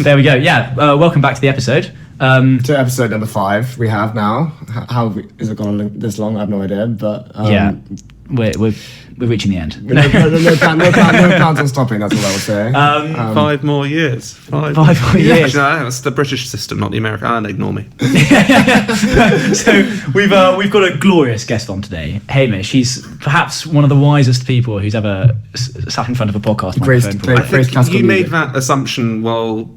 There we go. Yeah, welcome back to the episode. To episode number 5 we have now. How is it gone this long? I have no idea, but yeah, we're reaching the end. No plans on stopping. That's all I would say. 5 more years. 5 more years. No, that's the British system, not the American. Ignore me. So we've got a glorious guest on today, Hamish. He's perhaps one of the wisest people who's ever sat in front of a podcast microphone. I think you made that assumption while.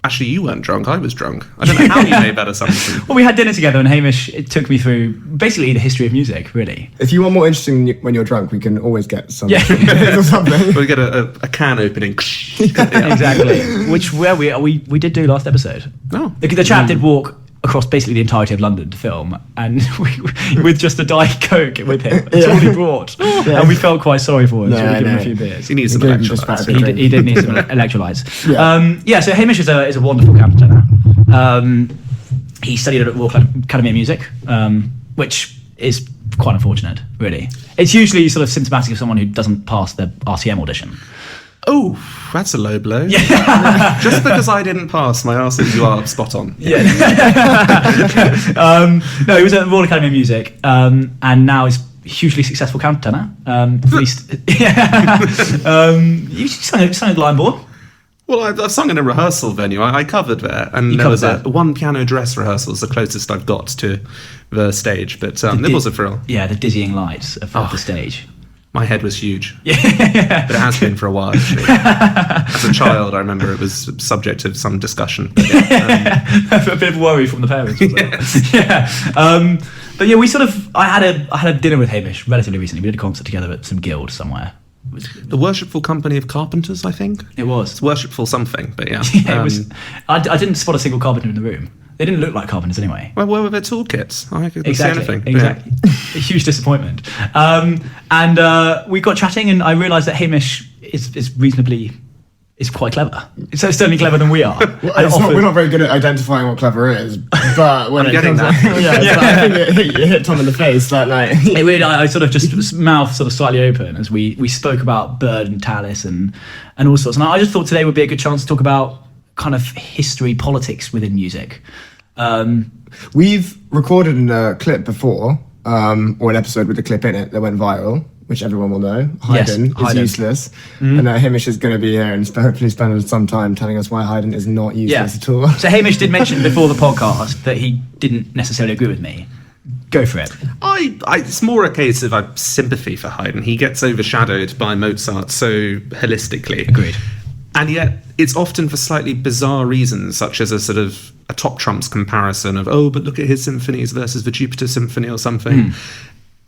Actually, you weren't drunk. I was drunk. I don't know how you made that assumption. Well, we had dinner together, and Hamish took me through basically the history of music. Really, if you want more interesting when you're drunk, we can always get some. Yeah. or something. We get a can opening. Exactly. Which we did do last episode. Oh, the chap did walk across basically the entirety of London to film, and with just a Diet Coke with him. That's all he brought, and we felt quite sorry for him. So we gave him a few beers. He needs some electrolytes. He did need some electrolytes. Yeah. So Hamish is a wonderful counter-tenor. He studied at Royal Academy of Music, which is quite unfortunate, really. It's usually sort of symptomatic of someone who doesn't pass the RTM audition. Oh, that's a low blow. Yeah. Just because I didn't pass, my arse is you are spot on. Yeah. No, he was at the Royal Academy of Music, and now he's a hugely successful counter-tenor. At least, you sung at Lion-Born. Well, I've sung in a rehearsal venue. I covered there, and there was a one piano dress rehearsal. It's the closest I've got to the stage, but it was a thrill. Yeah, the dizzying lights of the stage. My head was huge. Yeah. But it has been for a while, actually. As a child, I remember it was subject to some discussion. But a bit of worry from the parents. Yes. Yeah. But yeah, I had a dinner with Hamish relatively recently. We did a concert together at some guild somewhere. The Worshipful Company of Carpenters, I think. It was. It's worshipful something, but yeah. It was. I didn't spot a single carpenter in the room. They didn't look like carpenters anyway. Well, where were their toolkits? I couldn't see anything. Exactly. Yeah. A huge disappointment. And we got chatting, and I realised that Hamish is quite clever. So certainly clever than we are. Well, we're not very good at identifying what clever is, but when I'm getting that. I think it hit Tom in the face that night. It really, I sort of just mouth sort of slightly open as we spoke about Bird and Tallis and all sorts. And I just thought today would be a good chance to talk about kind of history, politics within music. We've recorded a clip before, or an episode with a clip in it that went viral, which everyone will know. Haydn is useless. And Hamish is going to be here and hopefully spend some time telling us why Haydn is not useless at all. So Hamish did mention before the podcast that he didn't necessarily agree with me. Go for it. It's more a case of sympathy for Haydn. He gets overshadowed by Mozart so holistically. Agreed. And yet, it's often for slightly bizarre reasons, such as a sort of a top trumps comparison of, but look at his symphonies versus the Jupiter Symphony or something.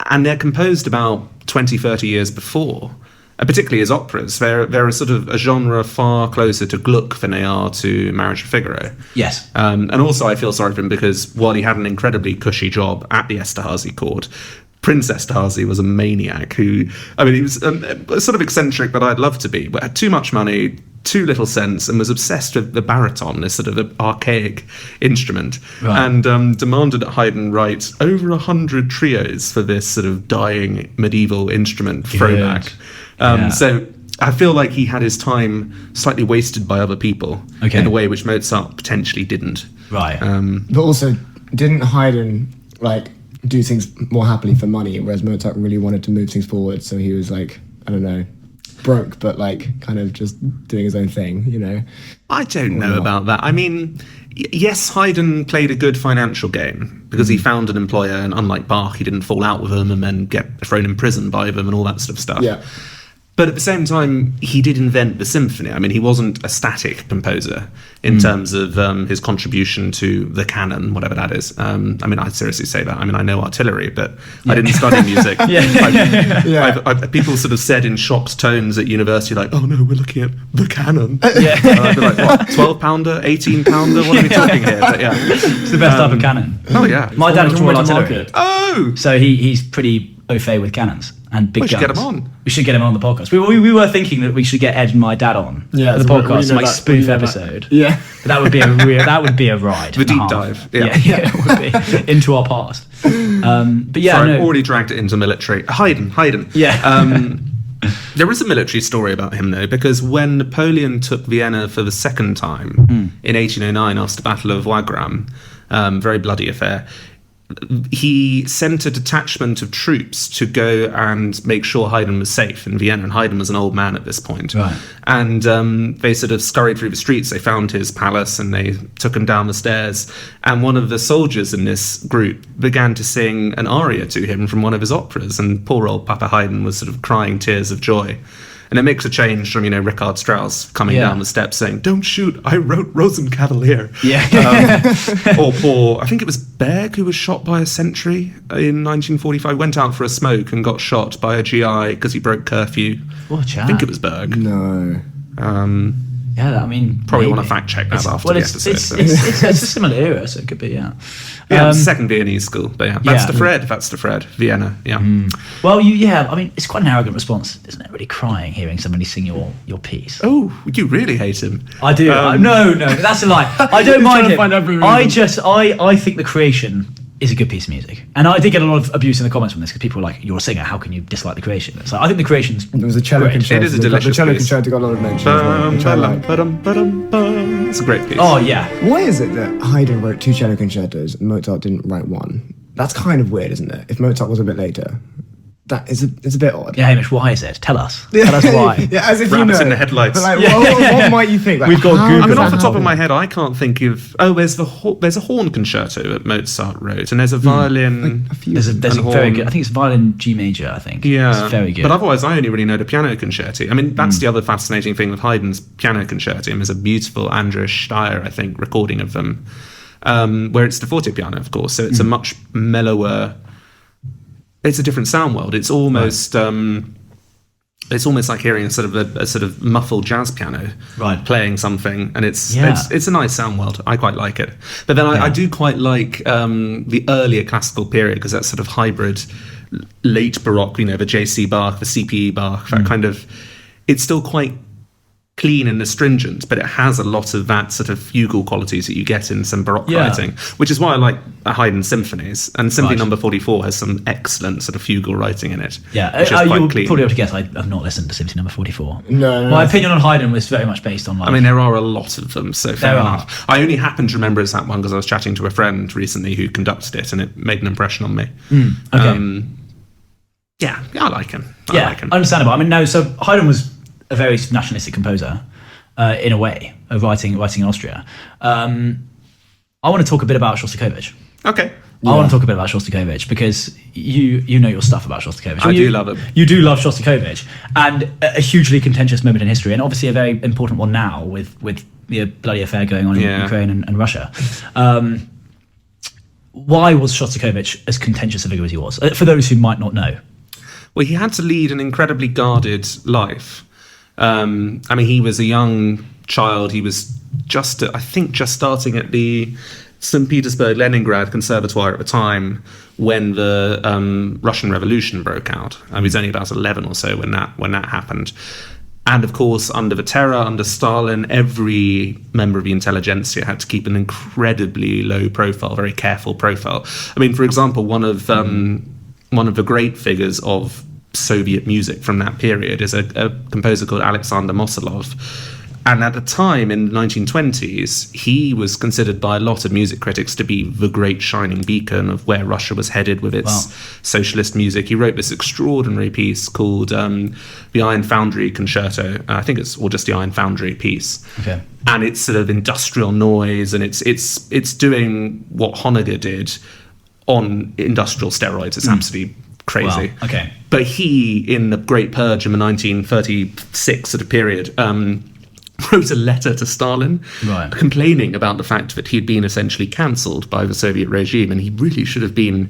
And they're composed about 20, 30 years before. And particularly his operas, they're a sort of a genre far closer to Gluck than they are to Marriage of Figaro. Yes. And also I feel sorry for him because while he had an incredibly cushy job at the Esterházy court, Prince Esterházy was a maniac who, he was sort of eccentric that I'd love to be, but had too much money, too little sense, and was obsessed with the baritone, this sort of archaic instrument, and demanded that Haydn write over 100 trios for this sort of dying medieval instrument throwback. So I feel like he had his time slightly wasted by other people in a way which Mozart potentially didn't. Right. But also, didn't Haydn do things more happily for money, whereas Mozart really wanted to move things forward, so he was broke, but kind of just doing his own thing, I don't know about that. Yes, Haydn played a good financial game because he found an employer, and unlike Bach, he didn't fall out with them and then get thrown in prison by them and all that sort of stuff. Yeah. But at the same time, he did invent the symphony. He wasn't a static composer in terms of his contribution to the canon, whatever that is. I seriously say that. I know artillery, but I didn't study music. People sort of said in shocked tones at university, oh no, we're looking at the canon. And I'd be like, what, 12-pounder, 18-pounder? What are we talking here? But yeah. It's the best type of cannon. Oh yeah. My dad was Royal Artillery. Oh! So he's pretty au fait with cannons and big guns. We should get him on. We should get him on the podcast. We were thinking that we should get Ed and my dad on for the podcast, spoof episode. Yeah, but that would be a ride. The deep dive. Yeah, it would be into our past. But yeah, Sorry, I've already dragged it into military. Haydn. Yeah. There is a military story about him, though, because when Napoleon took Vienna for the second time in 1809 after the Battle of Wagram, very bloody affair, he sent a detachment of troops to go and make sure Haydn was safe in Vienna, and Haydn was an old man at this point. Right. And they sort of scurried through the streets. They found his palace and they took him down the stairs. And one of the soldiers in this group began to sing an aria to him from one of his operas, and poor old Papa Haydn was sort of crying tears of joy. And it makes a change from, Richard Strauss coming down the steps saying, "Don't shoot, I wrote Rosenkavalier." Yeah. Or I think it was Berg who was shot by a sentry in 1945, went out for a smoke and got shot by a GI because he broke curfew. What I think it was Berg. No. Yeah, I mean, Probably maybe. want to fact check that after the episode. It's a similar era, so it could be, yeah. Yeah, second Viennese school, but that's the Fred, Vienna, yeah. Well, I mean, it's quite an arrogant response, isn't it? Really crying, hearing somebody sing your piece. Oh, you really hate him. I do. No, that's a lie. I don't mind it. I think The Creation is a good piece of music. And I did get a lot of abuse in the comments from this, because people were like, "You're a singer, how can you dislike The Creation?" So I think The Creation's There was a cello great. concerto. It is a delicious The cello piece. concerto got a lot of mention as well, which I like. It's a great piece. Oh, yeah. Why is it that Haydn wrote 2 cello concertos and Mozart didn't write one? That's kind of weird, isn't it? If Mozart was a bit later. It's a bit odd. Yeah, Hamish, why is it? Tell us. Tell us why. Yeah, as if Rabbits you know. in the headlights. But what might you think? Like, We've got how Google. I mean, does off the that top of my happen? head, I can't think of. Oh, there's a horn concerto that Mozart wrote, and there's a violin. A few. There's a very horn. good, I think it's violin G major, I think. Yeah, It's very good. But otherwise, I only really know the piano concerti. I mean, that's the other fascinating thing with Haydn's piano concerti. And there's a beautiful Andreas Steyer, I think, recording of them, where it's the forte piano, of course. So it's a much mellower. It's a different sound world. It's almost it's almost like hearing a sort of muffled jazz piano playing something, and it's a nice sound world. I quite like it. But then I do quite like the earlier classical period, because that's sort of hybrid late Baroque, the J.C. Bach, the C.P.E. Bach, that kind of. It's still quite clean and astringent, but it has a lot of that sort of fugal qualities that you get in some Baroque writing, which is why I like Haydn symphonies. And Symphony Number 44 has some excellent sort of fugal writing in it. Yeah, which is quite you'll clean. probably able to guess I've not listened to Symphony Number 44. No. My opinion on Haydn was very much based on like... I mean, there are a lot of them, so fair There enough. I only happen to remember it's that one because I was chatting to a friend recently who conducted it, and it made an impression on me. Okay. I like him. Yeah, I like him. understandable. I mean, no, so Haydn was a very nationalistic composer, in a way, of writing in Austria. I want to talk a bit about Shostakovich. Okay. I want to talk a bit about Shostakovich, because you know your stuff about Shostakovich. I do love him. You do love Shostakovich, and a hugely contentious moment in history, and obviously a very important one now with the bloody affair going on in Ukraine and Russia. Why was Shostakovich as contentious a figure as he was? For those who might not know. Well, he had to lead an incredibly guarded life. I mean, he was a young child. He was just starting at the St. Petersburg Leningrad Conservatoire at the time when the Russian Revolution broke out. He was only about 11 or so when that happened. And of course, under the terror, under Stalin, every member of the intelligentsia had to keep an incredibly low profile, very careful profile. I mean, for example, one of the great figures of Soviet music from that period is a composer called Alexander Mosolov. And at the time, in the 1920s, he was considered by a lot of music critics to be the great shining beacon of where Russia was headed with its socialist music. He wrote this extraordinary piece called the Iron Foundry Concerto. I think it's just the Iron Foundry piece. Okay. And it's sort of industrial noise, and it's doing what Honegger did on industrial steroids. It's absolutely crazy. Wow. Okay. But he, in the Great Purge in the 1936 sort of period, wrote a letter to Stalin complaining about the fact that he'd been essentially cancelled by the Soviet regime, and he really should have been,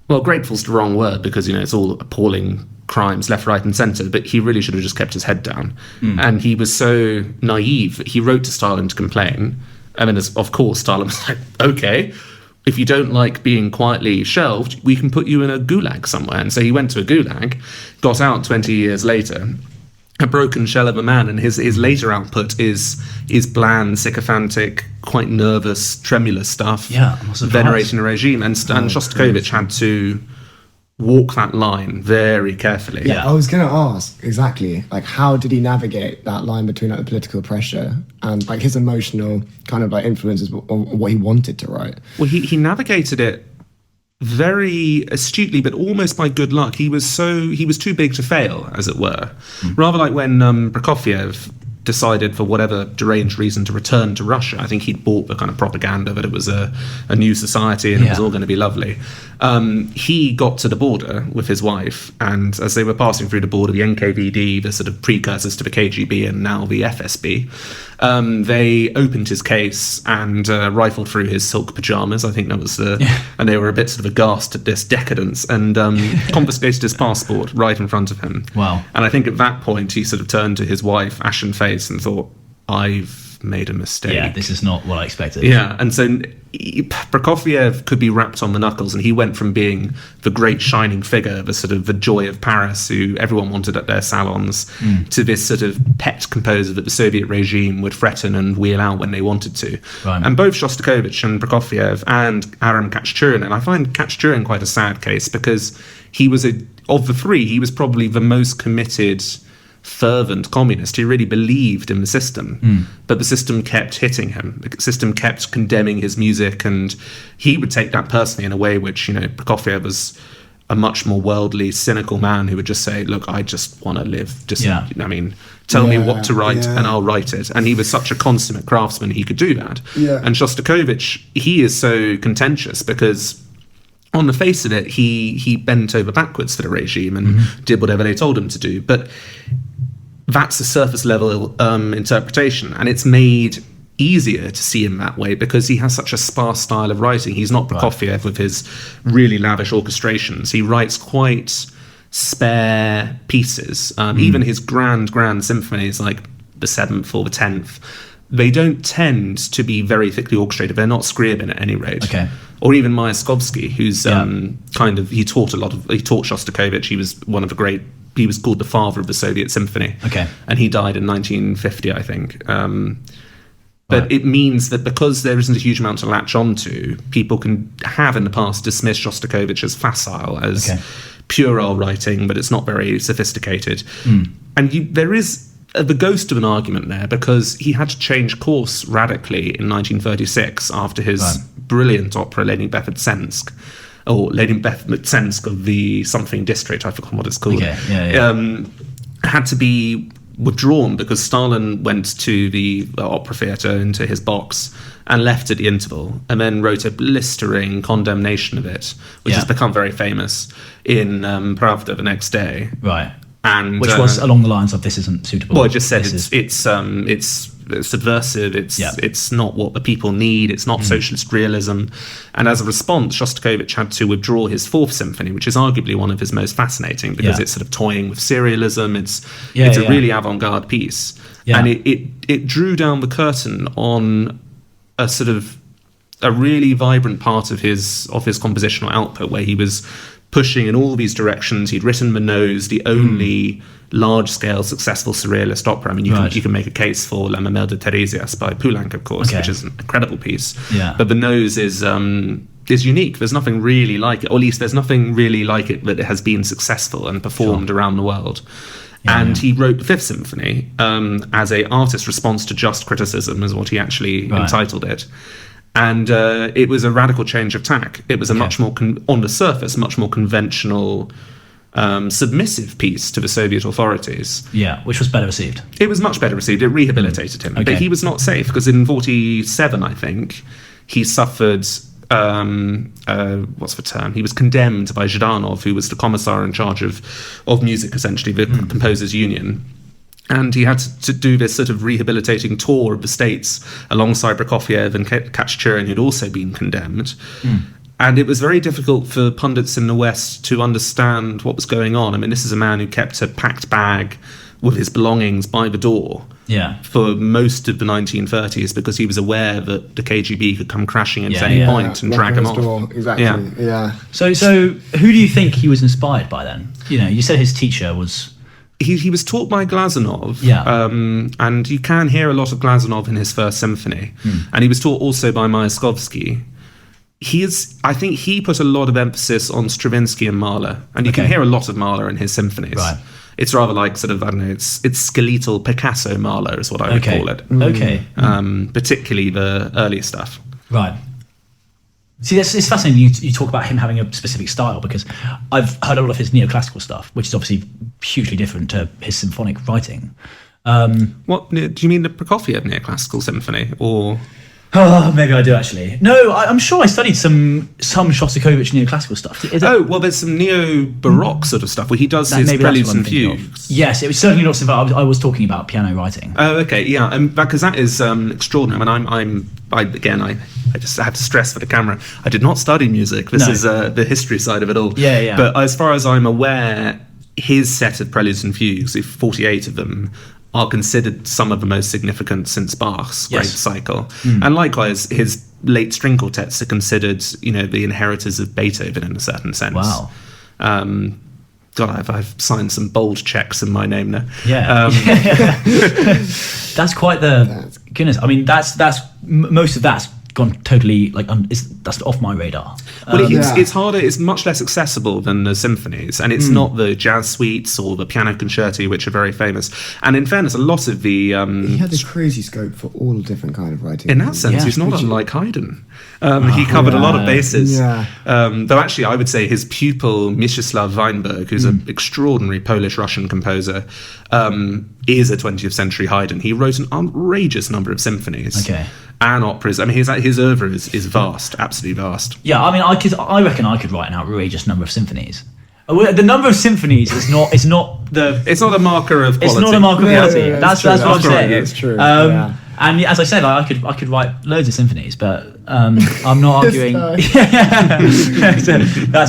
well, grateful's the wrong word, because, it's all appalling crimes left, right and centre, but he really should have just kept his head down. And he was so naive that he wrote to Stalin to complain. I mean, of course, Stalin was like, okay, if you don't like being quietly shelved, we can put you in a gulag somewhere. And so he went to a gulag, got out 20 years later, a broken shell of a man, and his later output is bland, sycophantic, quite nervous, tremulous stuff. Yeah, I'm surprised. Venerating a regime, and Shostakovich had to walk that line very carefully. Yeah, I was going to ask exactly, like, how did he navigate that line between like the political pressure and like his emotional kind of like influences on what he wanted to write? Well, he navigated it very astutely, but almost by good luck. He was too big to fail, as it were. Rather like when Prokofiev decided for whatever deranged reason to return to Russia. I think he'd bought the kind of propaganda that it was a new society and it was all going to be lovely. He got to the border with his wife, and as they were passing through the border, the NKVD, the sort of precursors to the KGB and now the FSB, they opened his case and rifled through his silk pajamas. I think that was and they were a bit sort of aghast at this decadence, and confiscated his passport right in front of him. Wow. And I think at that point he sort of turned to his wife, ashen face, and thought, I've made a mistake. Yeah, this is not what I expected. Yeah, and so Prokofiev could be rapped on the knuckles, and he went from being the great shining figure, the sort of the joy of Paris, who everyone wanted at their salons, to this sort of pet composer that the Soviet regime would threaten and wheel out when they wanted to. Right. And both Shostakovich and Prokofiev and Aram Khachaturian, and I find Khachaturian quite a sad case because he was of the three, he was probably the most committed, fervent communist. He really believed in the system, but the system kept hitting him. The system kept condemning his music, and he would take that personally in a way which, Prokofiev was a much more worldly, cynical man who would just say, look, I just want to live. Tell me what to write and I'll write it. And he was such a consummate craftsman, he could do that. Yeah. And Shostakovich, he is so contentious because on the face of it, he bent over backwards for the regime and did whatever they told him to do. But that's a surface level interpretation, and it's made easier to see him that way because he has such a sparse style of writing. He's not Prokofiev with his really lavish orchestrations. He writes quite spare pieces. Even his grand symphonies, like the 7th or the 10th, they don't tend to be very thickly orchestrated. They're not Scriabin at any rate. Okay. Or even Mayakovsky, who's he taught Shostakovich. He was one of the great. He was called the father of the Soviet symphony. Okay. And he died in 1950, I think. But it means that because there isn't a huge amount to latch onto, people can have in the past dismissed Shostakovich as facile, as puerile writing, but it's not very sophisticated. And there is the ghost of an argument there because he had to change course radically in 1936 after his brilliant opera Lady Beth-Mtsensk, or Lady Beth-Mtsensk of the something district, I forgot what it's called, had to be withdrawn because Stalin went to the opera theatre, into his box, and left at the interval, and then wrote a blistering condemnation of it, which has become very famous in Pravda the next day. Right. And which was along the lines of this isn't suitable. Well, it just said it's subversive. It's not what the people need. It's not socialist realism. And as a response, Shostakovich had to withdraw his 4th symphony, which is arguably one of his most fascinating because it's sort of toying with serialism. It's a really avant-garde piece, and it drew down the curtain on a sort of a really vibrant part of his compositional output, where he was pushing in all these directions. He'd written The Nose, the only large-scale successful surrealist opera. I mean, you can make a case for La Mamelle de Thérésias by Poulenc, of course, which is an incredible piece. Yeah. But The Nose is unique. There's nothing really like it, or at least there's nothing really like it that has been successful and performed around the world. He wrote the 5th Symphony as a artist response to just criticism, is what he actually entitled it. And it was a radical change of tack. It was a much more, on the surface, much more conventional, submissive piece to the Soviet authorities. Yeah, which was better received. It was much better received. It rehabilitated him. But he was not safe, because in 1947, I think, he suffered, what's the term? He was condemned by Zhdanov, who was the commissar in charge of music, essentially, the Composers' Union. And he had to do this sort of rehabilitating tour of the States alongside Prokofiev and Khachaturian, who'd also been condemned. And it was very difficult for pundits in the West to understand what was going on. I mean, this is a man who kept a packed bag with his belongings by the door for most of the 1930s because he was aware that the KGB could come crashing in at any point and drag him off. Exactly. Yeah. So who do you think he was inspired by then? You said his teacher was... He was taught by Glazunov, and you can hear a lot of Glazunov in his 1st symphony. And he was taught also by Mayakovsky. I think he put a lot of emphasis on Stravinsky and Mahler, and you can hear a lot of Mahler in his symphonies. Right. It's rather like sort of, I don't know, it's skeletal Picasso Mahler is what I would call it. Okay. Particularly the earlier stuff. Right. See, it's fascinating you talk about him having a specific style, because I've heard a lot of his neoclassical stuff, which is obviously hugely different to his symphonic writing. What do you mean, the Prokofiev neoclassical symphony, or? Oh, maybe I do actually. No, I'm sure I studied some Shostakovich neoclassical stuff. There's some neo-baroque sort of stuff where he does his preludes and fugues. Yes, it was certainly not symphonic. I was talking about piano writing. Oh, okay, yeah, because that is extraordinary. I mean, I just have to stress for the camera, I did not study music. This is the history side of it all. Yeah. But as far as I'm aware, his set of preludes and fugues, 48 of them, are considered some of the most significant since Bach's great cycle. And likewise, his late string quartets are considered, the inheritors of Beethoven in a certain sense. Wow. God, I've signed some bold checks in my name now. Yeah. That's quite the goodness. I mean, that's most of that's gone totally that's off my radar. Well, it's harder. It's much less accessible than the symphonies, and it's not the jazz suites or the piano concerti, which are very famous. And in fairness, a lot of the he had this crazy scope for all different kind of writing. In that sense, he's not unlike Haydn. He covered a lot of bases. Yeah. Though actually, I would say his pupil Mieczysław Weinberg, who's an extraordinary Polish-Russian composer, is a 20th century Haydn. He wrote an outrageous number of symphonies. Okay. And operas. I mean, his oeuvre is vast, absolutely vast. Yeah, I mean, I reckon I could write an outrageous number of symphonies. The number of symphonies is not the. It's not a marker of quality. It's not a marker of quality. Yeah, that's what I'm saying. That's true. And as I said, I could write loads of symphonies, but I'm not arguing. That's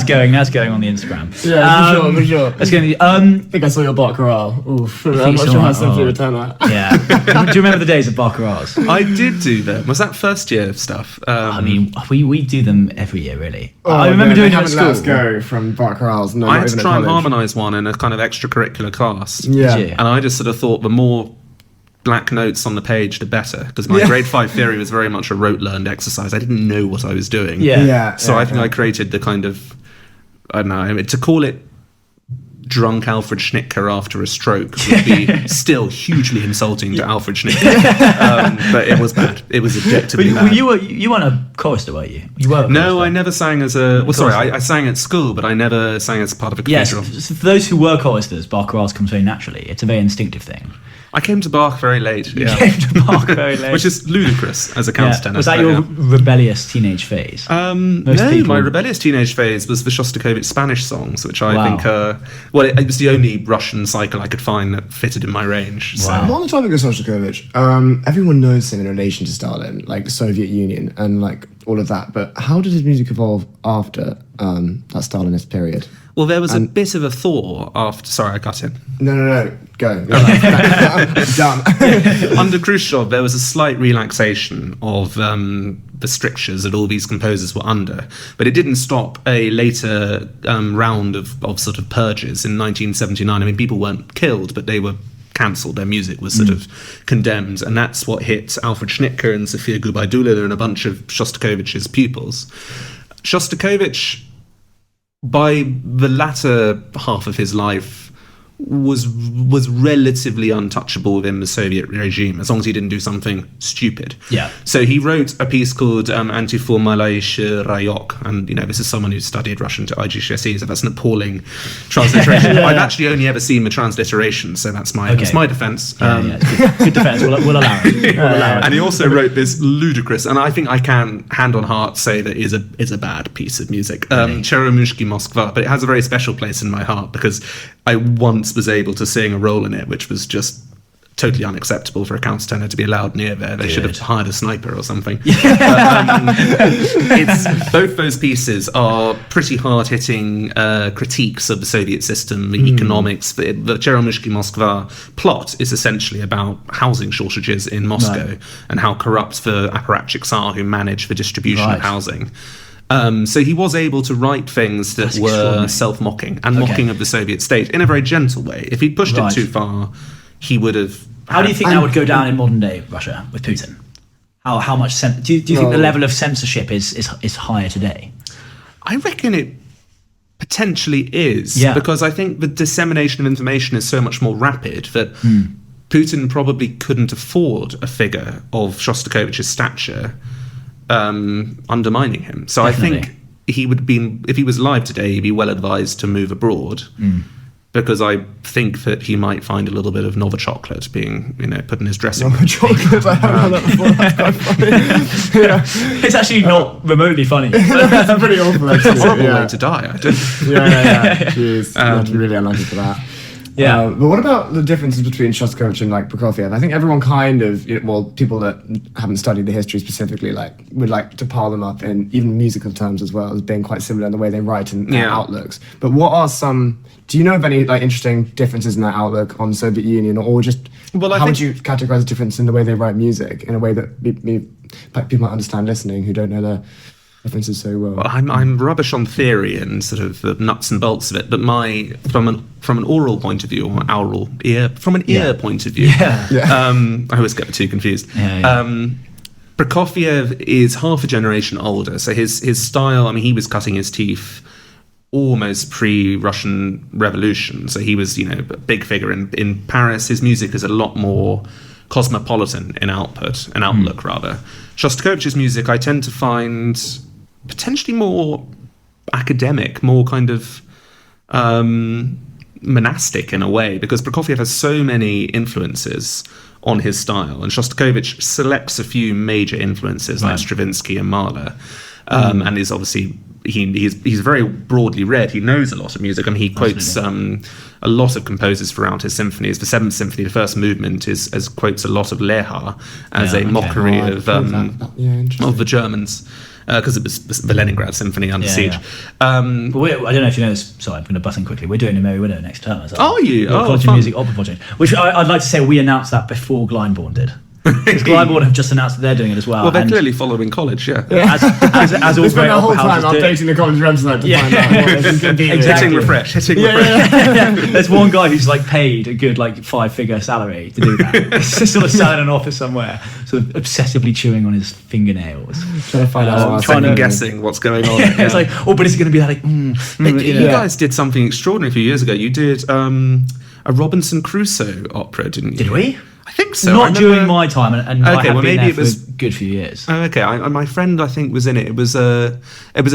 going on the Instagram. Yeah, for sure. That's going. I think I saw your Baccarat. Oof, I'm not sure how simply return that. Yeah. Do you remember the days of Baccarats? I did do them. Was that first year stuff? I mean, we do them every year, really. I remember doing them at school. Let us go from Baccarats. No, I had to try and harmonise one in a kind of extracurricular class. Yeah. Did you? And I just sort of thought the more black notes on the page, the better, because my grade 5 theory was very much a rote learned exercise. I didn't know what I was doing. So I think I created the kind of, I don't know, to call it drunk Alfred Schnittke after a stroke would be still hugely insulting to Alfred Schnittke. But it was bad. It was objectively bad. You weren't a chorister, were you? You were. No, I never sang as a. Well, sorry, I sang at school, but I never sang as part of a cathedral. Yes, for those who were choristers, Baccarats comes very naturally. It's a very instinctive thing. I came to Bach very late. You came to Bach very late. Which is ludicrous as a counter-tenor. Was that your rebellious teenage phase? My rebellious teenage phase was the Shostakovich Spanish songs, which I think it was the only Russian cycle I could find that fitted in my range. So. On the topic of Shostakovich, everyone knows him in relation to Stalin, like the Soviet Union and like all of that, but how did his music evolve after that Stalinist period? Well, there was a bit of a thaw after... Sorry, I cut in. No. Go. I'm done. Under Khrushchev, there was a slight relaxation of the strictures that all these composers were under. But it didn't stop a later round of sort of purges in 1979. I mean, people weren't killed, but they were cancelled. Their music was sort of condemned. And that's what hit Alfred Schnittke and Sofia Gubaidulina and a bunch of Shostakovich's pupils. Shostakovich, by the latter half of his life, was relatively untouchable within the Soviet regime, as long as he didn't do something stupid. Yeah. So he wrote a piece called Antiformalaische Rayok, and this is someone who studied Russian to IGCSE, so that's an appalling transliteration. I've actually only ever seen the transliteration, so that's my defence. It's good defence. We'll allow it. And he also wrote this ludicrous, and I think I can hand on heart say that is a bad piece of music. Cheremushki Moskva, but it has a very special place in my heart because I once was able to sing a role in it, which was just totally unacceptable for a countertenor to be allowed near there. They should have hired a sniper or something. Both those pieces are pretty hard-hitting critiques of the Soviet system, the economics. The Cheremushki Moskva plot is essentially about housing shortages in Moscow and how corrupt the apparatchiks are who manage the distribution of housing. So he was able to write things that were self-mocking and mocking of the Soviet state in a very gentle way. If he'd pushed it too far, he would have... How do you think that would go down in modern-day Russia with Putin? How much do you think the level of censorship is higher today? I reckon it potentially is, because I think the dissemination of information is so much more rapid that Putin probably couldn't afford a figure of Shostakovich's stature undermining him. So Definitely. I think he would be, if he was alive today, he'd be well advised to move abroad. Because I think that he might find a little bit of Nova chocolate being, put in his dressing room. Nova chocolate, I haven't had that before. That's quite funny. It's actually not remotely funny. That's pretty awful. It's a horrible way to die. Jeez, you have to be really unlucky for that. Yeah. But what about the differences between Shostakovich and Prokofiev? I think everyone kind of, people that haven't studied the history specifically, would like to pile them up in even musical terms as well as being quite similar in the way they write and their outlooks. But what are do you know of any interesting differences in their outlook on Soviet Union, or just how would you categorize the difference in the way they write music in a way that people might understand listening who don't know their differences so well? I'm rubbish on theory and sort of the nuts and bolts of it, but from an oral point of view, or from an ear point of view, I always get the two confused. Prokofiev is half a generation older, so his style, he was cutting his teeth almost pre-Russian Revolution, so he was a big figure in Paris. His music is a lot more cosmopolitan in outlook rather. Shostakovich's music I tend to find potentially more academic, more kind of monastic in a way, because Prokofiev has so many influences on his style, and Shostakovich selects a few major influences like Stravinsky and Mahler, and is obviously he's very broadly read. He knows a lot of music. He quotes a lot of composers throughout his symphonies. The Seventh Symphony, the first movement, quotes a lot of Leha as a mockery of the Germans. Because it was the Leningrad Symphony under siege. But I don't know if you know this. Sorry, I'm going to bust in quickly. We're doing a Merry Widow next term. Are you? College of Music Opera Project. Which I'd like to say we announced that before Glyndebourne did. Because Glyndebourne have just announced that they're doing it as well. Well, they're clearly following college, As all great the whole opera time houses updating the college website to find out what they can be. Hitting refresh. There's one guy who's paid a good 5-figure salary to do that. He's just sort of sat in an office somewhere, sort of obsessively chewing on his fingernails, trying to find out, guessing what's going on. It's but is it going to be You guys did something extraordinary a few years ago. You did a Robinson Crusoe opera, didn't you? Did we? I think so. Not during my time, and I have been maybe there it was for a good few years. Oh, okay. My friend, I think, was in it. It was a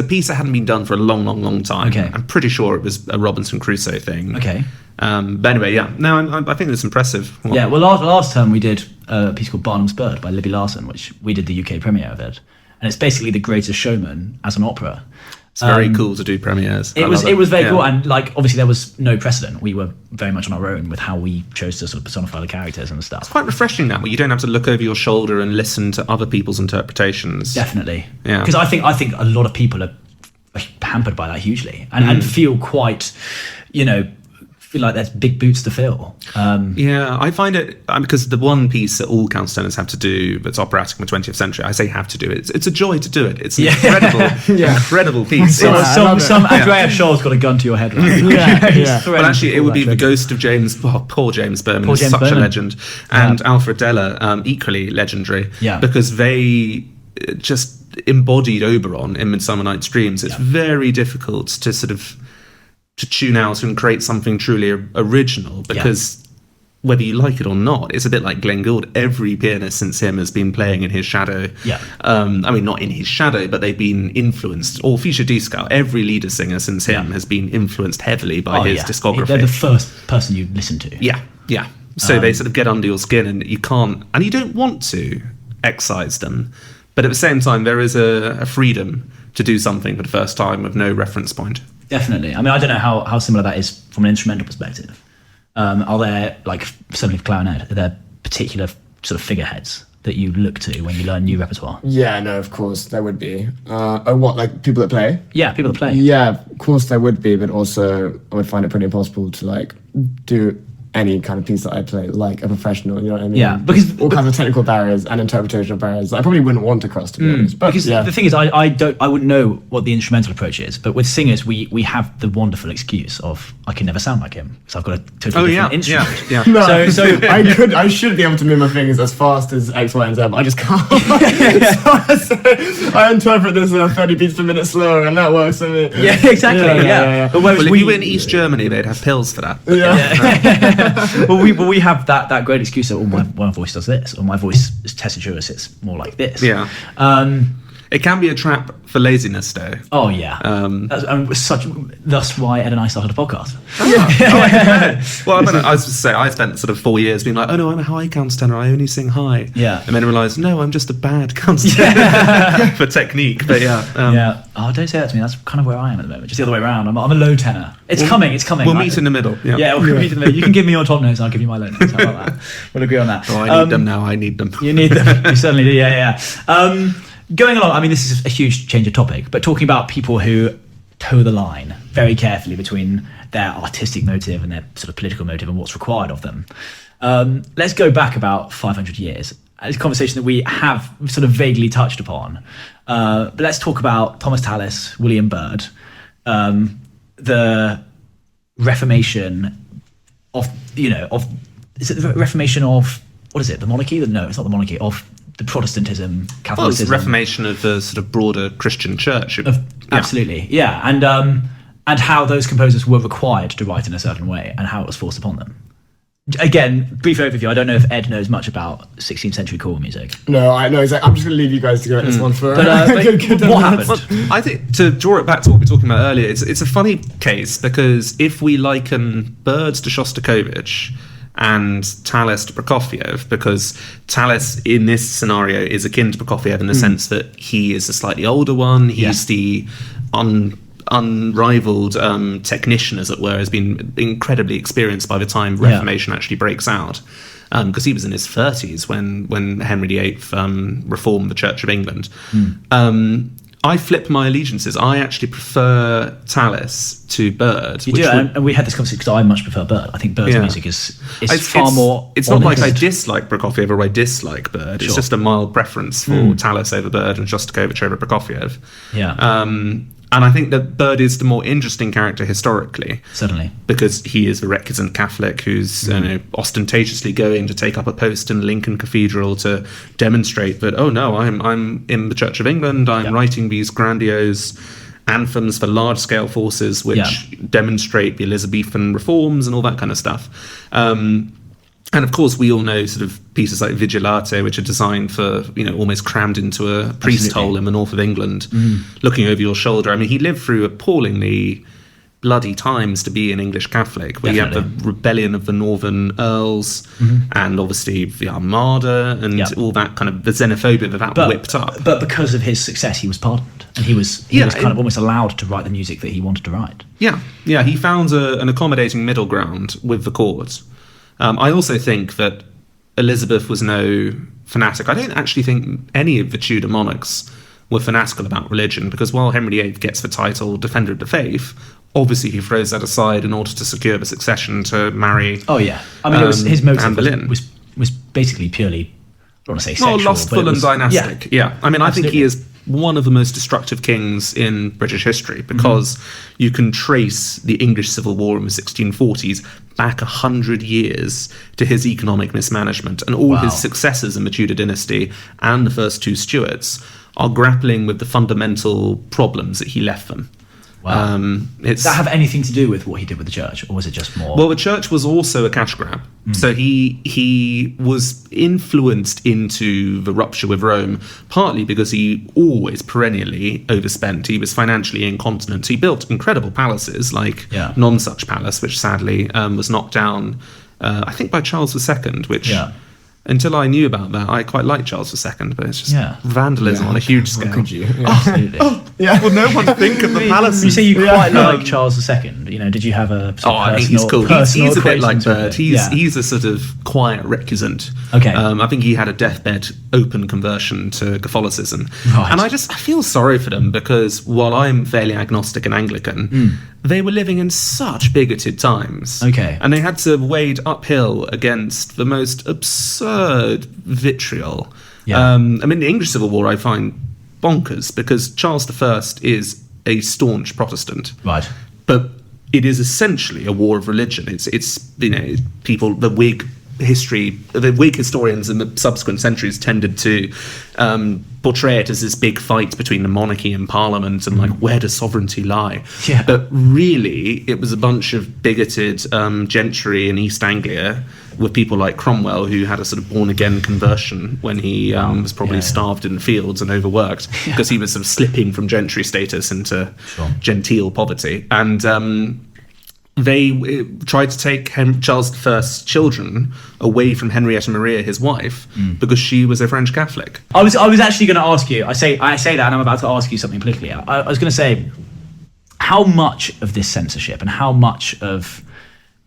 piece that hadn't been done for a long, long, long time. Okay. I'm pretty sure it was a Robinson Crusoe thing. Okay. But anyway, No, I think it's impressive. Yeah. Well, last term we did a piece called Barnum's Bird by Libby Larsen, which we did the UK premiere of it, and it's basically The Greatest Showman as an opera. It's very cool to do premieres. It was very cool, and obviously there was no precedent. We were very much on our own with how we chose to sort of personify the characters and stuff. It's quite refreshing that, where you don't have to look over your shoulder and listen to other people's interpretations. Definitely, because I think a lot of people are hampered by that hugely, and feel quite, feel like there's big boots to fill. I find it, because the one piece that all counter-tenors have to do that's operatic in the 20th century, I say have to do it. It's a joy to do it. It's an incredible piece. Some Andrea Scholl's got a gun to your head, right? Well, actually, it would be the ghost of James. Poor James Berman is such a legend, and Alfred Deller, equally legendary. Because they just embodied Oberon in Midsummer Night's Dreams. It's very difficult to sort of to tune out and create something truly original, because whether you like it or not, it's a bit like Glenn Gould. Every pianist since him has been playing in his shadow. Not in his shadow, but they've been influenced. Or Fischer Dieskau, every leader singer since him has been influenced heavily by his discography. They're the first person you listen to. So they sort of get under your skin, and you can't, and you don't want to excise them, but at the same time there is a freedom to do something for the first time with no reference point. Definitely. I don't know how similar that is from an instrumental perspective. Are there, certainly for clarinet, are there particular sort of figureheads that you look to when you learn new repertoire? Yeah, no, of course there would be. People that play? Yeah, people that play. Yeah, of course there would be, but also I would find it pretty impossible to do any kind of piece that I play like a professional, you know what I mean? Yeah, because all kinds of technical barriers and interpretational barriers that I probably wouldn't want to cross, to be honest. But because the thing is, I wouldn't know what the instrumental approach is, but with singers, we have the wonderful excuse of I can never sound like him because I've got a totally different instrument. Yeah. No, so I should be able to move my fingers as fast as X, Y, and Z, but I just can't. so I interpret this 30 beats per minute slower, and that works for me. Yeah, exactly. Yeah. But if you were in East Germany, they'd have pills for that. Well, we have that great excuse that my voice does this, or my voice is tessiturous, it's more like this. Yeah. It can be a trap for laziness, though. Oh yeah. Thus why Ed and I started a podcast. I was to say I spent sort of 4 years being like, oh no, I'm a high counter-tenor, I only sing high. Yeah. And then realised, no, I'm just a bad counter-tenor for technique. But yeah. Oh, don't say that to me. That's kind of where I am at the moment. Just the other way around. I'm a low tenor. It's coming. We'll meet in the middle. Yeah, we'll meet in the middle. You can give me your top notes, and I'll give you my low notes. How about that? We'll agree on that. Oh, I need them now. I need them. You need them. You certainly do. Yeah. Going along, I mean, this is a huge change of topic, but talking about people who toe the line very carefully between their artistic motive and their sort of political motive and what's required of them. Let's go back about 500 years. It's a conversation that we have sort of vaguely touched upon. But let's talk about Thomas Tallis, William Byrd, the Reformation of is it the Reformation of, what is it, the monarchy? No, it's not the monarchy, of the Protestantism, Catholicism. Well, it's the Reformation of the sort of broader Christian church. Absolutely, yeah. And how those composers were required to write in a certain way and how it was forced upon them. Again, brief overview. I don't know if Ed knows much about 16th century choral music. No, I know exactly. I'm just going to leave you guys to go at this one for but what happened? Well, I think to draw it back to what we were talking about earlier, it's a funny case because if we liken Byrd to Shostakovich and Tallis to Prokofiev, because Tallis in this scenario is akin to Prokofiev in the sense that he is a slightly older one. He's the unrivaled technician, as it were, has been incredibly experienced by the time Reformation actually breaks out. Because he was in his 30s when Henry VIII reformed the Church of England. I flip my allegiances. I actually prefer Tallis to Byrd. You do, and we had this conversation because I much prefer Byrd. I think Byrd's music is far more. It's not like I dislike Prokofiev or I dislike Byrd. Sure. It's just a mild preference for Tallis over Byrd and Shostakovich over Prokofiev. Yeah. And I think that Byrd is the more interesting character historically. Certainly. Because he is the recusant Catholic who's ostentatiously going to take up a post in Lincoln Cathedral to demonstrate that, oh no, I'm in the Church of England, I'm writing these grandiose anthems for large-scale forces which demonstrate the Elizabethan reforms and all that kind of stuff. And of course, we all know sort of pieces like Vigilate, which are designed for, almost crammed into a priest hole in the north of England, looking over your shoulder. I mean, he lived through appallingly bloody times to be an English Catholic, where you have the rebellion of the Northern Earls and obviously the Armada and all that kind of the xenophobia that whipped up. But because of his success, he was pardoned. And he was kind of almost allowed to write the music that he wanted to write. Yeah, he found an accommodating middle ground with the court. I also think that Elizabeth was no fanatic. I don't actually think any of the Tudor monarchs were fanatical about religion, because while Henry VIII gets the title Defender of the Faith, obviously he throws that aside in order to secure the succession to marry. Oh yeah, I mean his motive was basically purely, I don't want to say sexual, lustful and dynastic. Yeah. I mean, I think he is one of the most destructive kings in British history, because you can trace the English Civil War in the 1640s back 100 years to his economic mismanagement, and all his successors in the Tudor dynasty and the first two Stuarts are grappling with the fundamental problems that he left them. Wow. Does that have anything to do with what he did with the church, or was it just more? Well, the church was also a cash grab. So he was influenced into the rupture with Rome, partly because he always perennially overspent. He was financially incontinent. He built incredible palaces, like Nonsuch Palace, which sadly was knocked down, I think, by Charles II, which... Until I knew about that, I quite liked Charles II, but it's just vandalism on a huge scale. How could you? Absolutely. Well, no one think of the palaces. You say you quite like Charles II. Did you have a I think he's cool. He's a bit like Byrd. He's a sort of quiet recusant. Okay. I think he had a deathbed open conversion to Catholicism. Right. And I feel sorry for them, because while I'm fairly agnostic and Anglican, they were living in such bigoted times. Okay. And they had to wade uphill against the most absurd vitriol. Yeah. I mean, the English Civil War I find bonkers because Charles I is a staunch Protestant. Right. But it is essentially a war of religion. It's people, the Whig historians in the subsequent centuries tended to portray it as this big fight between the monarchy and Parliament and like, where does sovereignty lie? Yeah. But really, it was a bunch of bigoted gentry in East Anglia with people like Cromwell, who had a sort of born-again conversion when he was probably starved in the fields and overworked because he was sort of slipping from gentry status into genteel poverty. And they tried to take Charles I's children away from Henrietta Maria, his wife, because she was a French Catholic. I was actually going to ask you. I say that, and I'm about to ask you something politically. I was going to say, how much of this censorship and how much of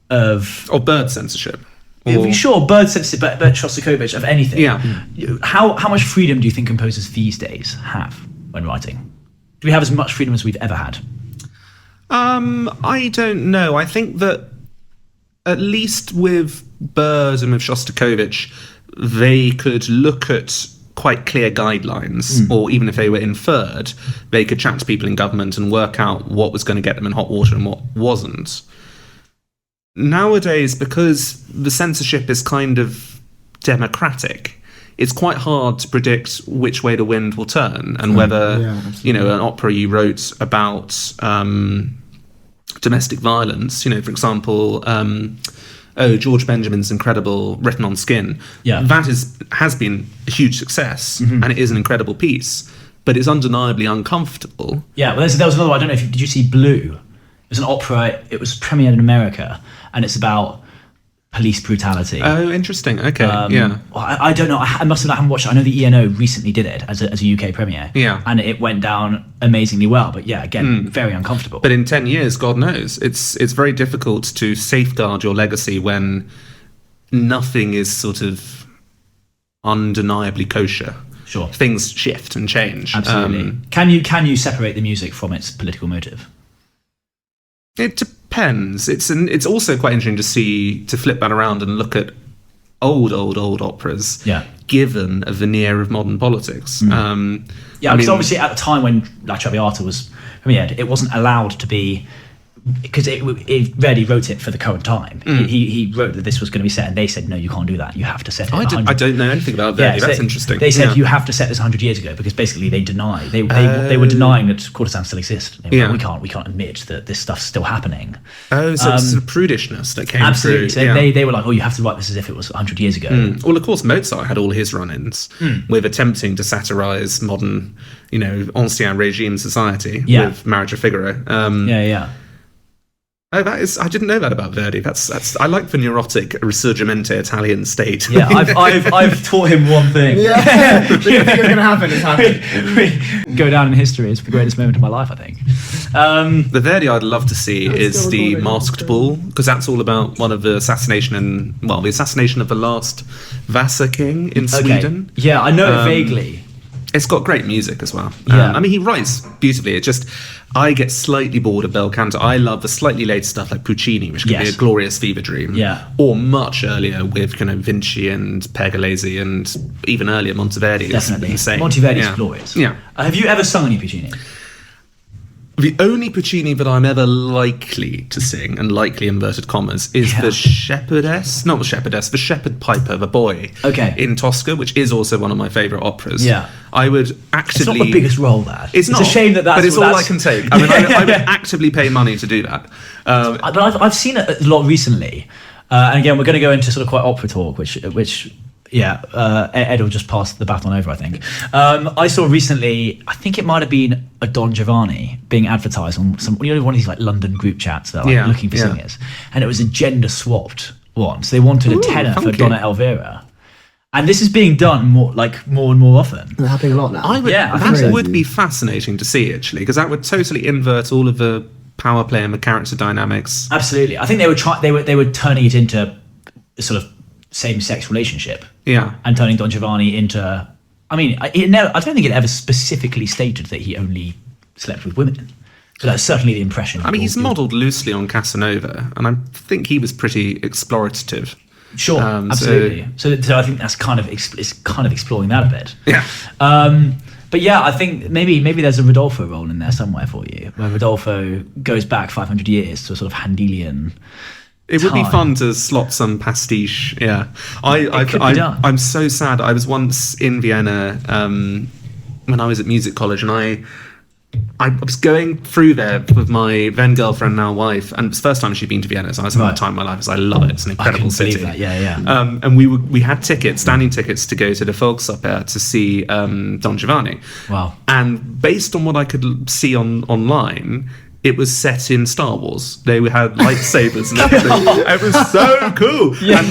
bird censorship? Sure, bird censorship, but Shostakovich, of anything. Yeah. How much freedom do you think composers these days have when writing? Do we have as much freedom as we've ever had? I don't know. I think that at least with Bird and with Shostakovich, they could look at quite clear guidelines, or even if they were inferred, they could chat to people in government and work out what was going to get them in hot water and what wasn't. Nowadays, because the censorship is kind of democratic, it's quite hard to predict which way the wind will turn and whether, an opera you wrote about domestic violence, for example, George Benjamin's incredible Written on Skin, that has been a huge success and it is an incredible piece, but it's undeniably uncomfortable. Yeah, well, there was another one. I don't know did you see Blue? It was an opera. It was premiered in America, and it's about police brutality. Oh, interesting. Okay, Well, I don't know. I must admit I haven't watched it. I know the ENO recently did it as a UK premiere. Yeah. And it went down amazingly well. But yeah, again, very uncomfortable. But in 10 years, God knows, it's very difficult to safeguard your legacy when nothing is sort of undeniably kosher. Sure. Things shift and change. Absolutely. Can you separate the music from its political motive? It depends. It's also quite interesting to flip that around and look at old operas, given a veneer of modern politics. Because obviously at the time when La Traviata was premiered, it wasn't allowed to be, because Verdi wrote it for the current time. He wrote that this was going to be set, and they said, no, you can't do that. You have to set it. I don't know anything about Verdi. That's interesting. They said you have to set this 100 years ago, because basically they were denying that courtesans still exist. They were like, we can't admit that this stuff's still happening. Oh, so it's sort of prudishness that came absolutely. through. So they were like, you have to write this as if it was 100 years ago. Well, of course, Mozart had all his run-ins with attempting to satirise modern, ancien regime society with Marriage of Figaro. Oh, I didn't know that about Verdi. That's I like the neurotic Risorgimento Italian state. Yeah, I've taught him one thing. Yeah, the thing that's going to happen is happening. Go down in history as the greatest moment of my life, I think. The Verdi I'd love to see is the Masked Ball, because that's all about the assassination of the last Vasa king in Sweden. Yeah, I know it vaguely. It's got great music as well. Yeah. He writes beautifully. I get slightly bored of bel canto. I love the slightly later stuff like Puccini, which could be a glorious fever dream. Yeah. Or much earlier with Vinci and Pergolesi and even earlier Monteverdi. Definitely. Insane. Monteverdi's glorious. Yeah. Have you ever sung any Puccini? The only Puccini that I'm ever likely to sing, and likely inverted commas, is the shepherdess, not the shepherdess, the shepherd piper, the boy, in Tosca, which is also one of my favourite operas. Yeah. I would actively... It's not the biggest role, that. It's not, a shame that's... But it's all I can take. I would actively pay money to do that. But I've seen it a lot recently. And again, we're going to go into sort of quite opera talk, which Ed will just pass the baton over, I think. I saw recently, I think it might have been a Don Giovanni being advertised on one of these like London group chats that are looking for singers, and it was a gender swapped one. So they wanted a tenor for Donna Elvira, and this is being done more and more often. It's happening a lot now. That would be fascinating to see, actually, because that would totally invert all of the power play and the character dynamics. Absolutely, I think they were turning it into a sort of same-sex relationship. Yeah. And turning Don Giovanni into... I don't think it ever specifically stated that he only slept with women. So that's certainly the impression. I mean, he's modelled loosely on Casanova, and I think he was pretty explorative. Sure, absolutely. So I think that's kind of exploring that a bit. Yeah. But yeah, I think maybe there's a Rodolfo role in there somewhere for you, where Rodolfo goes back 500 years to a sort of Handelian. It would be fun to slot some pastiche. Yeah, I'm so sad. I was once in Vienna when I was at music college, and I was going through there with my then girlfriend, now wife, and it was the first time she'd been to Vienna, so I was having the time of my life. I love it. It's an incredible city. That. Yeah. And we had standing tickets to go to the Volksoper to see Don Giovanni. Wow. And based on what I could see online, it was set in Star Wars. They had lightsabers and everything. It was so cool. Yeah.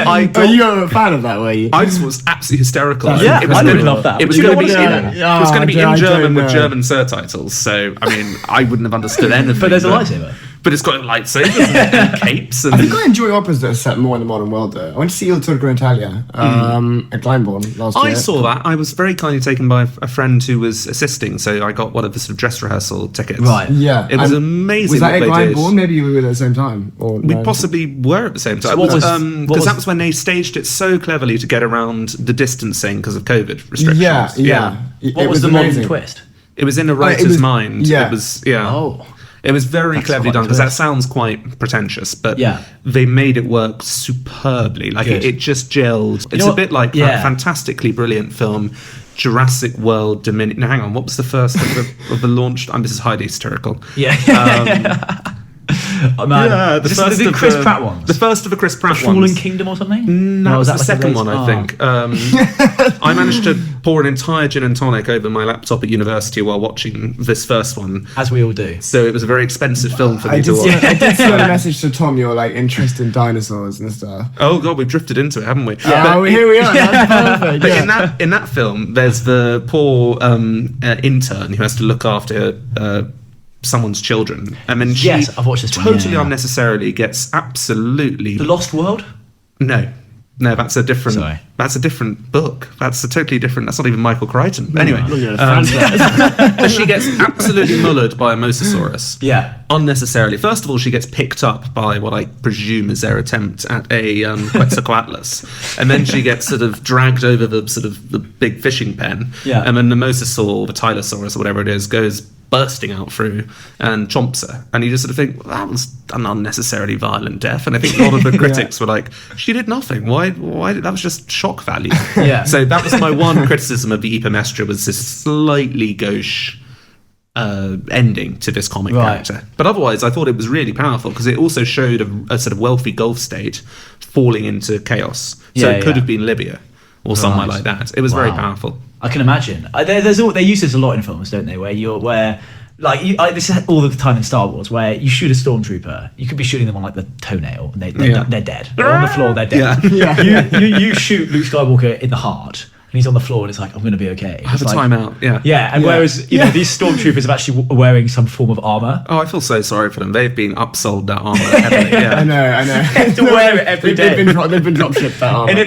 And you were a fan of that, were you? I just was absolutely hysterical. Yeah, I would love that. It was going to be in German with German surtitles. So, I mean, I wouldn't have understood anything. But there's a lightsaber. But it's got lightsabers and capes. And I think I enjoy operas that are set more in the modern world, though. I went to see Il Turco in Italia at Glyndebourne last year. I saw that. I was very kindly taken by a friend who was assisting, so I got one of the sort of dress rehearsal tickets. Right. Yeah. It was amazing. Was that at Glyndebourne? Maybe you were at the same time. Or we possibly were at the same time. Because that was when they staged it so cleverly to get around the distancing because of COVID restrictions. Yeah. What was the modern twist? It was in a writer's mind. Yeah. It was, Oh. It was very cleverly done, because that sounds quite pretentious, but they made it work superbly. Like it just gelled. It's a bit like that fantastically brilliant film, Jurassic World Dominion. No, hang on, what was the first of the launch? This is highly satirical. Yeah. Oh, man. Yeah, the Chris Pratt ones. The first of the Chris Pratt Fallen ones. Kingdom or something? No, that was the second one, I think. I managed to pour an entire gin and tonic over my laptop at university while watching this first one. As we all do. So it was a very expensive film for me to watch. I did see on a message to Tom, you're like interested in dinosaurs and stuff. Oh God, we've drifted into it, haven't we? Yeah, here we are. That's perfect. But in that film, there's the poor intern who has to look after someone's children, and then she I've watched this totally unnecessarily gets absolutely The Lost World. No, that's a different. Sorry. That's a different book. That's a totally different. That's not even Michael Crichton. Anyway, she gets absolutely mullered by a mosasaurus. Yeah, unnecessarily. First of all, she gets picked up by what I presume is their attempt at a Quetzalcoatlus, and then she gets sort of dragged over the big fishing pen. Yeah, and then the mosasaur, the Tylosaurus or whatever it is, goes bursting out through and chomps her, and you just sort of think, well, that was an unnecessarily violent death. And I think a lot of the critics were like, she did nothing, why that was just shock value. So that was my one criticism of the Ipa Mestra, was this slightly gauche ending to this comic character. But otherwise I thought it was really powerful, because it also showed a sort of wealthy Gulf state falling into chaos. So it could have been Libya or somewhere like that. It was very powerful. I can imagine. They use this a lot in films, don't they? This is all the time in Star Wars, where you shoot a stormtrooper, you could be shooting them on like the toenail, and they're dead. They're on the floor, they're dead. You shoot Luke Skywalker in the heart, and he's on the floor, and it's like, I'm going to be okay. I have a timeout. Whereas these stormtroopers are actually wearing some form of armor. Oh, I feel so sorry for them. They've been upsold that armor heavily. I know. They have to wear it every day. They've been dropshipped that armor. And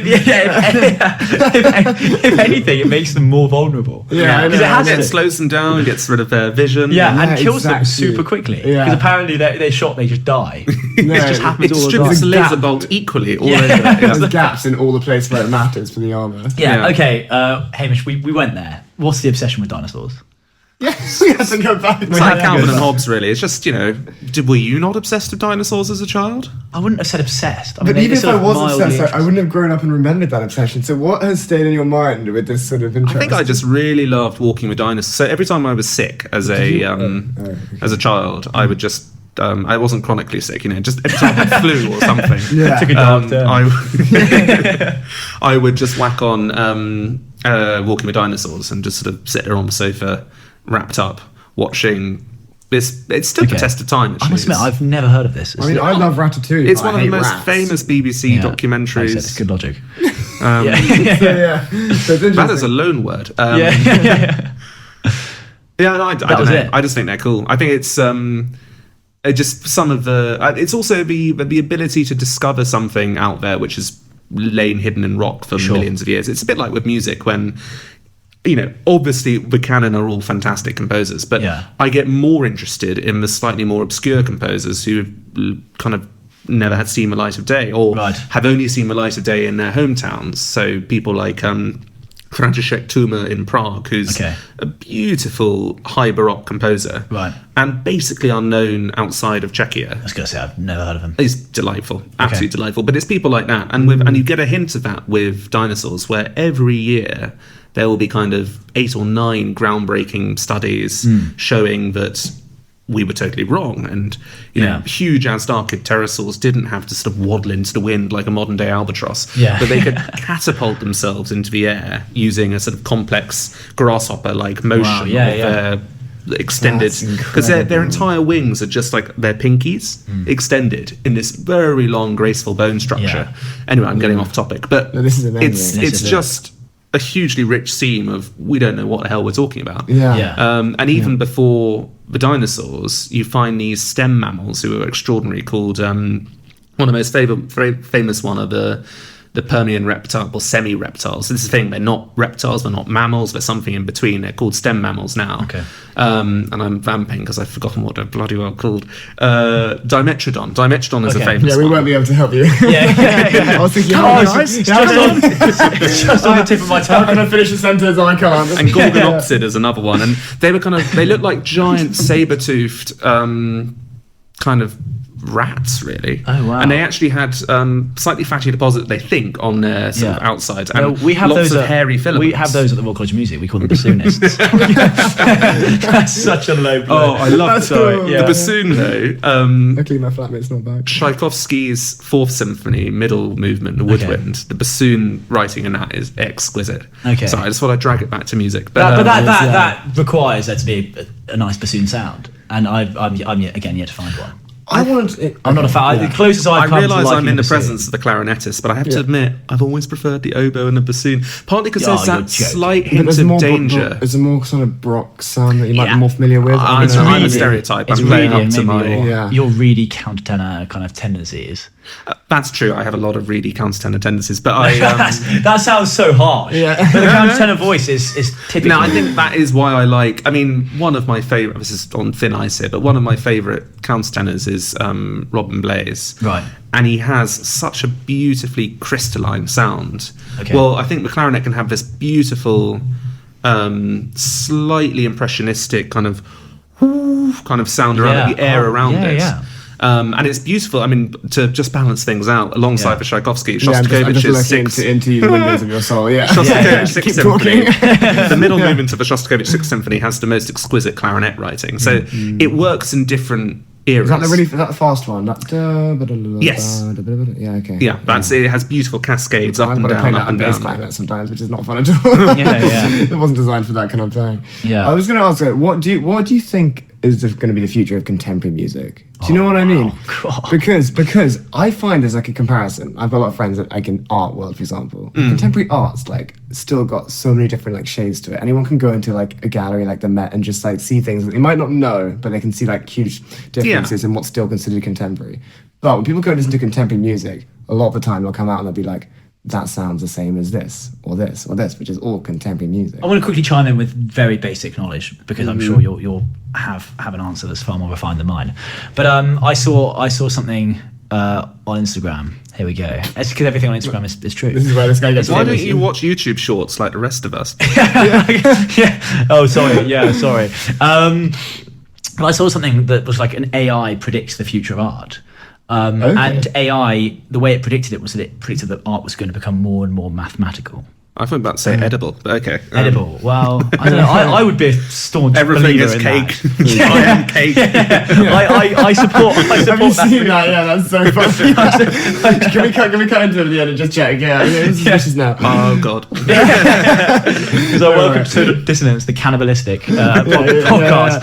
if anything, it makes them more vulnerable. Because it slows them down, gets rid of their vision. And kills them super quickly. Because apparently they're shot, they just die. It just happens all the time. It distributes the laser bolt equally all over. There's gaps in all the places where it matters for the armor. Okay. Hamish, we went there. What's the obsession with dinosaurs? Yes, we have to go back. It's like Calvin and Hobbes, really. It's just, were you not obsessed with dinosaurs as a child? I wouldn't have said obsessed. But even if I was obsessed, I wouldn't have grown up and remembered that obsession. So what has stayed in your mind with this sort of interest? I think I just really loved walking with dinosaurs. So every time I was sick as a child, I would just... I wasn't chronically sick, just every time I had flu or something. Took a dark turn. I would just whack on Walking with Dinosaurs and just sort of sit there on the sofa, wrapped up, watching this. It stood the test of time. Actually. I must admit, I've never heard of this. I love Ratatouille. It's one of the most famous BBC documentaries. It's good logic. That is a loan word. I just think they're cool. I think it's. Just some of the... it's also the ability to discover something out there which has lain hidden in rock for millions of years. It's a bit like with music, when obviously the canon are all fantastic composers, but I get more interested in the slightly more obscure composers who kind of never had seen the light of day, or have only seen the light of day in their hometowns. So people like Franciszek Tuma in Prague, who's a beautiful high Baroque composer, and basically unknown outside of Czechia. I was going to say, I've never heard of him. He's delightful, absolutely delightful. But it's people like that, and you get a hint of that with Dinosaurs, where every year there will be kind of 8 or 9 groundbreaking studies showing that we were totally wrong, and huge Aztec pterosaurs didn't have to sort of waddle into the wind like a modern day albatross, but they could catapult themselves into the air using a sort of complex grasshopper like motion of their extended, because their entire wings are just like their pinkies extended in this very long graceful bone structure. Anyway, I'm getting off topic, but this is amazing. It's just a hugely rich theme of we don't know what the hell we're talking about. And even before the dinosaurs, you find these stem mammals who are extraordinary, called one of the most famous one are the Permian reptile or semi-reptiles. So this is the thing, they're not reptiles, they're not mammals, they're something in between. They're called stem mammals now. And I'm vamping because I've forgotten what they're bloody well called. Dimetrodon. Dimetrodon is a famous one. Yeah, we won't be able to help you. I was thinking, just on the tip of my tongue. How can I finish a sentence? I can't. And Gorgonopsid is another one. And they were they look like giant saber-toothed kind of rats, really. Oh, wow. And they actually had slightly fatty deposits, they think, on their sort of outsides, and we have lots those of hairy filaments. We have those at the Royal College of Music. We call them bassoonists. That's such a low blow. Oh, I love cool. the bassoon, though. Luckily, my flatmate's not back. Tchaikovsky's Fourth Symphony, middle movement, the woodwind, the bassoon writing in that is exquisite. Sorry, I just thought I'd drag it back to music. But that requires there to be a nice bassoon sound, and I'm yet to find one. I'm not a fan. The closest I've come to realise I'm in the bassoon. presence of the clarinetist, but I have to admit I've always preferred the oboe and the bassoon, partly because there's that slight hint of danger. There's a more sort of Baroque sound that you might be more familiar with. I'm a stereotype. I'm playing up to my your reedy counter-tenor kind of tendencies. That's true. I have a lot of really counter-tenor tendencies, but that sounds so harsh. But the counter-tenor voice is typical. No, I think that is why I like. I mean, one of my favourite. This is on thin ice here, but one of my favourite countertenors is Robin Blaze. Right. And he has such a beautifully crystalline sound. Okay. Well, I think the clarinet can have this beautiful, slightly impressionistic kind of sound around the air around it. Yeah. And it's beautiful. I mean, to just balance things out, alongside the Tchaikovsky, I'm Shostakovich's just sixth. into the windows of your soul. Shostakovich's Sixth Symphony. The middle movement of the Shostakovich Sixth Symphony has the most exquisite clarinet writing. So it works in different eras. Is that the fast one? Yes. Yeah. Okay. Yeah, it has beautiful cascades up and down, up and down. Clarinet sometimes, which is not fun at all. It wasn't designed for that kind of thing. Yeah. I was going to ask, what do you think is going to be the future of contemporary music? Do you know what I mean? God. Because I find there's like a comparison. I've got a lot of friends that like in art world, for example. Contemporary art's like still got so many different like shades to it. Anyone can go into like a gallery like the Met and just like see things that they might not know, but they can see like huge differences in what's still considered contemporary. But when people go listen to contemporary music, a lot of the time they'll come out and they'll be like, that sounds the same as this, or this, or this, which is all contemporary music. I want to quickly chime in with very basic knowledge, because I'm sure you'll have an answer that's far more refined than mine. But I saw something on Instagram. Here we go. It's because everything on Instagram is true. This is where this guy gets. Why don't you watch YouTube shorts like the rest of us? Oh, sorry. Yeah, sorry. But I saw something that was like an AI predicts the future of art. And AI, the way it predicted it was that it predicted that art was going to become more and more mathematical. I thought about to say edible, but okay. Edible. Well, I don't know. I would be a staunch everything believer is in cake. That. I am cake. I support. Have you seen that? Yeah, that's so funny. Can we cut into it at the end and just check? Yeah, this is vicious now. Oh God. So welcome to Dissonance, the cannibalistic podcast.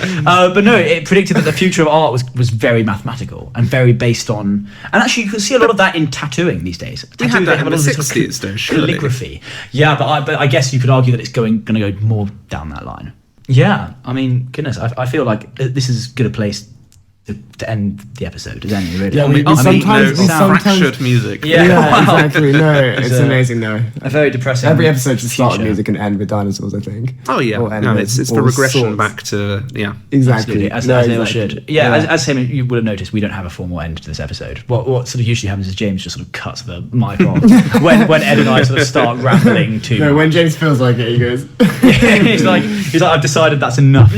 But no, it predicted that the future of art was very mathematical and very based on, and actually you can see a lot of that in tattooing these days. We had that in the 60s, though, surely. Calligraphy. Yeah, but I guess you could argue that it's going to go more down that line. Yeah, I mean, goodness, I feel like this is as good a place to end the episode, is any really? Yeah, We sometimes fractured music. Yeah. Wow. exactly. No, it's amazing. No, A very depressing. every episode should start with future. music and end with dinosaurs. I think. Oh yeah, Or end no, with it's the all regression sorts. back to Exactly. Absolutely, as No, they all exactly. should. Yeah, as Hamish, you would have noticed, we don't have a formal end to this episode. What sort of usually happens is James just sort of cuts the mic off when Ed and I sort of start rambling too. No, when James feels like it, he goes. he's like, I've decided that's enough.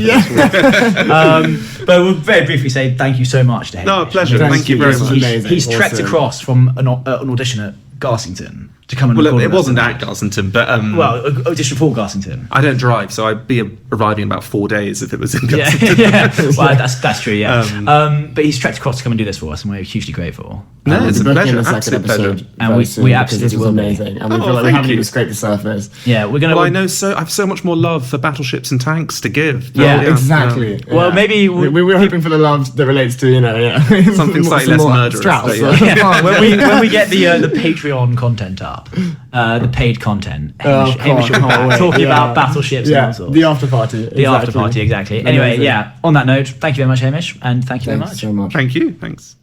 But we'll very briefly say thank you so much to Hamish. No, pleasure. Thank Thank you you. very This was much. amazing. He's trekked Awesome. across from an audition at Garsington to come and Well, record it with us wasn't tonight. at Garsington, but Well, audition for Garsington. I don't drive, so I'd be arriving in about 4 days if it was in Yeah, Garsington. yeah. Well, that's true. Yeah. But he's trekked across to come and do this for us, and we're hugely grateful. No, it's a We'll be booking pleasure. the second Absolute episode pleasure. And very we soon, absolutely because this was will be. amazing, and we Oh, feel like we thank haven't you. even scraped the surface. Yeah, we're gonna. Well, I have so much more love for battleships and tanks to give. Yeah, Exactly. Well, yeah. maybe we were hoping for the love that relates to Something slightly less murderous, Strauss. but yeah. when we get the Patreon content up, the paid content, Hamish will be back talking about battleships and all sorts. the after party. The after party, exactly. Anyway, Amazing. yeah. On that note, thank you very much, Hamish, and thank you very Thanks much. so much. Thank you. Thanks.